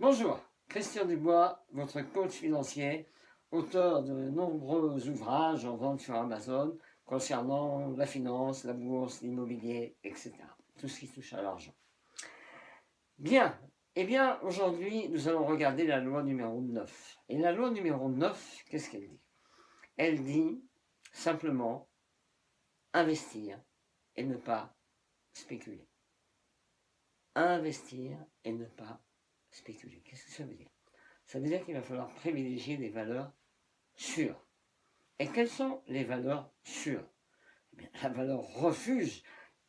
Bonjour, Christian Dubois, votre coach financier, auteur de nombreux ouvrages en vente sur Amazon concernant la finance, la bourse, l'immobilier, etc. Tout ce qui touche à l'argent. Bien, aujourd'hui, nous allons regarder la loi numéro 9. Et la loi numéro 9, qu'est-ce qu'elle dit? Elle dit simplement investir et ne pas spéculer. Investir et ne pas spéculer. Qu'est-ce que ça veut dire? Ça veut dire qu'il va falloir privilégier des valeurs sûres. Et quelles sont les valeurs sûres? Eh bien, la valeur refuge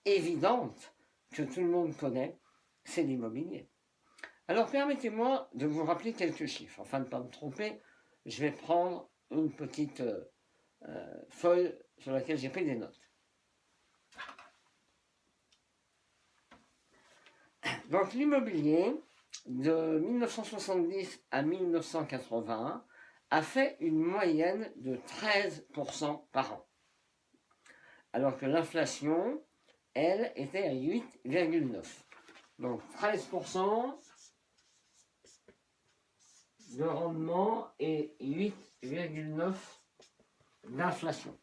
évidente que tout le monde connaît, c'est l'immobilier. Alors permettez-moi de vous rappeler quelques chiffres. Afin de ne pas me tromper, je vais prendre une petite feuille sur laquelle j'ai pris des notes. Donc l'immobilier, de 1970 à 1980, a fait une moyenne de 13% par an. Alors que l'inflation, elle, était à 8,9%. Donc 13% de rendement et 8,9% d'inflation.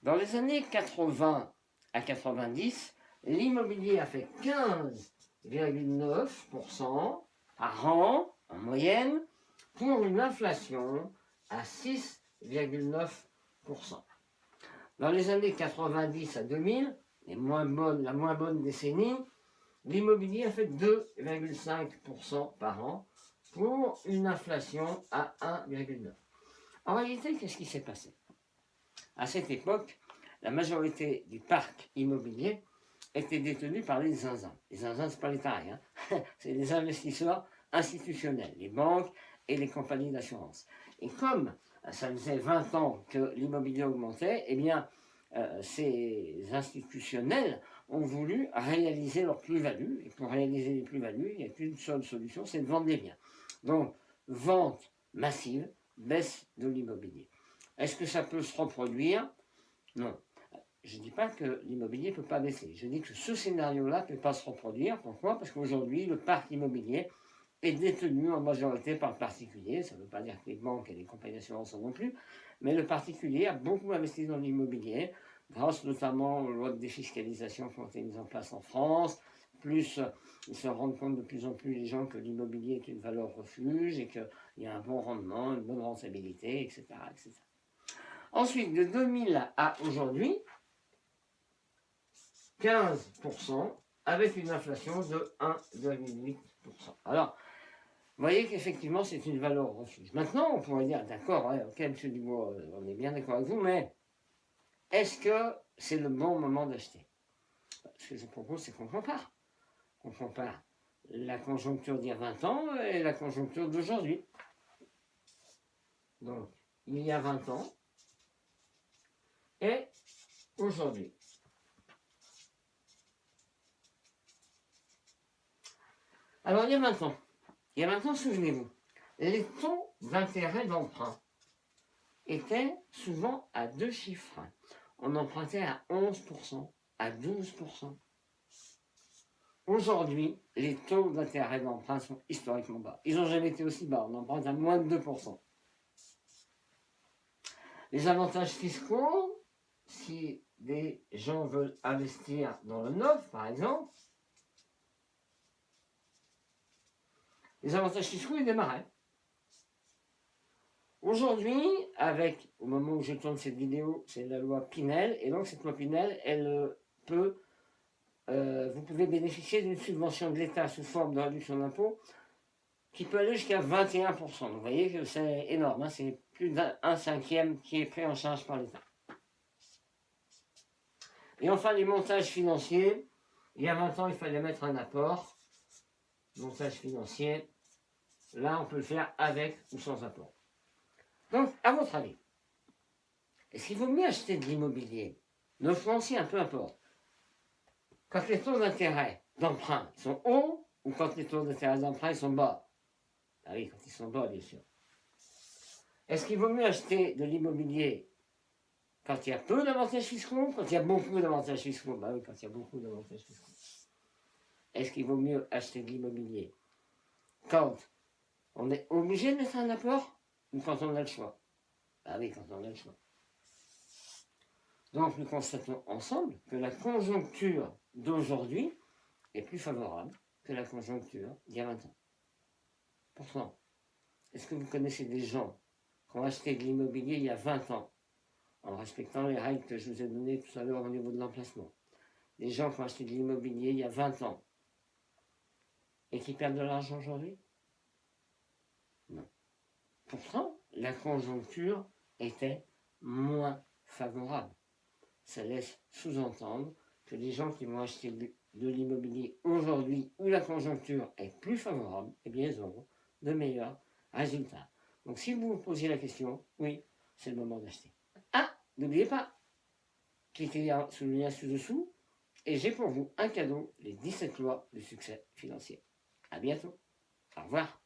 Dans les années 80 à 90, l'immobilier a fait 15,9% par an en moyenne pour une inflation à 6,9%. Dans les années 90 à 2000, la moins bonne décennie, l'immobilier a fait 2,5% par an pour une inflation à 1,9%. En réalité, qu'est-ce qui s'est passé? À cette époque, la majorité du parc immobilier était détenu par les zinzins. Les zinzins, ce n'est pas les tarés, hein. C'est les investisseurs institutionnels, les banques et les compagnies d'assurance. Et comme ça faisait 20 ans que l'immobilier augmentait, eh bien, ces institutionnels ont voulu réaliser leur plus-value. Et pour réaliser les plus-values, il n'y a qu'une seule solution, c'est de vendre des biens. Donc, vente massive, baisse de l'immobilier. Est-ce que ça peut se reproduire? Non. Je ne dis pas que l'immobilier ne peut pas baisser. Je dis que ce scénario-là ne peut pas se reproduire. Pourquoi? Parce qu'aujourd'hui, le parc immobilier est détenu en majorité par le particulier. Ça ne veut pas dire que les banques et les compagnies d'assurance non plus. Mais le particulier a beaucoup investi dans l'immobilier, grâce notamment aux lois de défiscalisation qui ont été mises en place en France. Plus, ils se rendent compte de plus en plus les gens que l'immobilier est une valeur refuge et qu'il y a un bon rendement, une bonne rentabilité, etc., etc. Ensuite, de 2000 à aujourd'hui, 15% avec une inflation de 1,8%. Alors, vous voyez qu'effectivement, c'est une valeur refuge. Maintenant, on pourrait dire, d'accord, ouais, ok, M. Dubois, on est bien d'accord avec vous, mais est-ce que c'est le bon moment d'acheter? Ce que je propose, c'est qu'on compare. On compare la conjoncture d'il y a 20 ans et la conjoncture d'aujourd'hui. Donc, il y a 20 ans et aujourd'hui. Alors, il y a 20 ans. Il y a 20 ans, souvenez-vous, les taux d'intérêt d'emprunt étaient souvent à deux chiffres. On empruntait à 11%, à 12%. Aujourd'hui, les taux d'intérêt d'emprunt sont historiquement bas. Ils n'ont jamais été aussi bas, on emprunte à moins de 2%. Les avantages fiscaux, si des gens veulent investir dans le neuf, par exemple, les avantages fiscaux, ils démarraient. Aujourd'hui, au moment où je tourne cette vidéo, c'est la loi Pinel, et donc cette loi Pinel, elle peut, vous pouvez bénéficier d'une subvention de l'État sous forme de réduction d'impôt qui peut aller jusqu'à 21%. Donc vous voyez que c'est énorme, hein, c'est plus d'un cinquième qui est pris en charge par l'État. Et enfin, les montages financiers, il y a 20 ans, il fallait mettre un apport. Montage financier, là, on peut le faire avec ou sans apport. Donc, à votre avis, est-ce qu'il vaut mieux acheter de l'immobilier, le foncier, peu importe, quand les taux d'intérêt d'emprunt sont hauts ou quand les taux d'intérêt d'emprunt sont bas? Ah oui, quand ils sont bas, bien sûr. Est-ce qu'il vaut mieux acheter de l'immobilier quand il y a peu d'avantages fiscaux, quand il y a beaucoup d'avantages fiscaux? Bah oui, quand il y a beaucoup d'avantages fiscaux. Est-ce qu'il vaut mieux acheter de l'immobilier quand On est obligé de mettre un apport ou quand on a le choix? Ah oui, quand on a le choix. Donc nous constatons ensemble que la conjoncture d'aujourd'hui est plus favorable que la conjoncture d'il y a 20 ans. Pourtant, est-ce que vous connaissez des gens qui ont acheté de l'immobilier il y a 20 ans, en respectant les règles que je vous ai données tout à l'heure au niveau de l'emplacement? Des gens qui ont acheté de l'immobilier il y a 20 ans et qui perdent de l'argent aujourd'hui? Non. Pourtant, la conjoncture était moins favorable. Ça laisse sous-entendre que les gens qui vont acheter de l'immobilier aujourd'hui où la conjoncture est plus favorable, eh bien ils auront de meilleurs résultats. Donc si vous vous posez la question, oui, c'est le moment d'acheter. Ah, n'oubliez pas, cliquez sur le lien ci-dessous et j'ai pour vous un cadeau, les 17 lois du succès financier. À bientôt. Au revoir.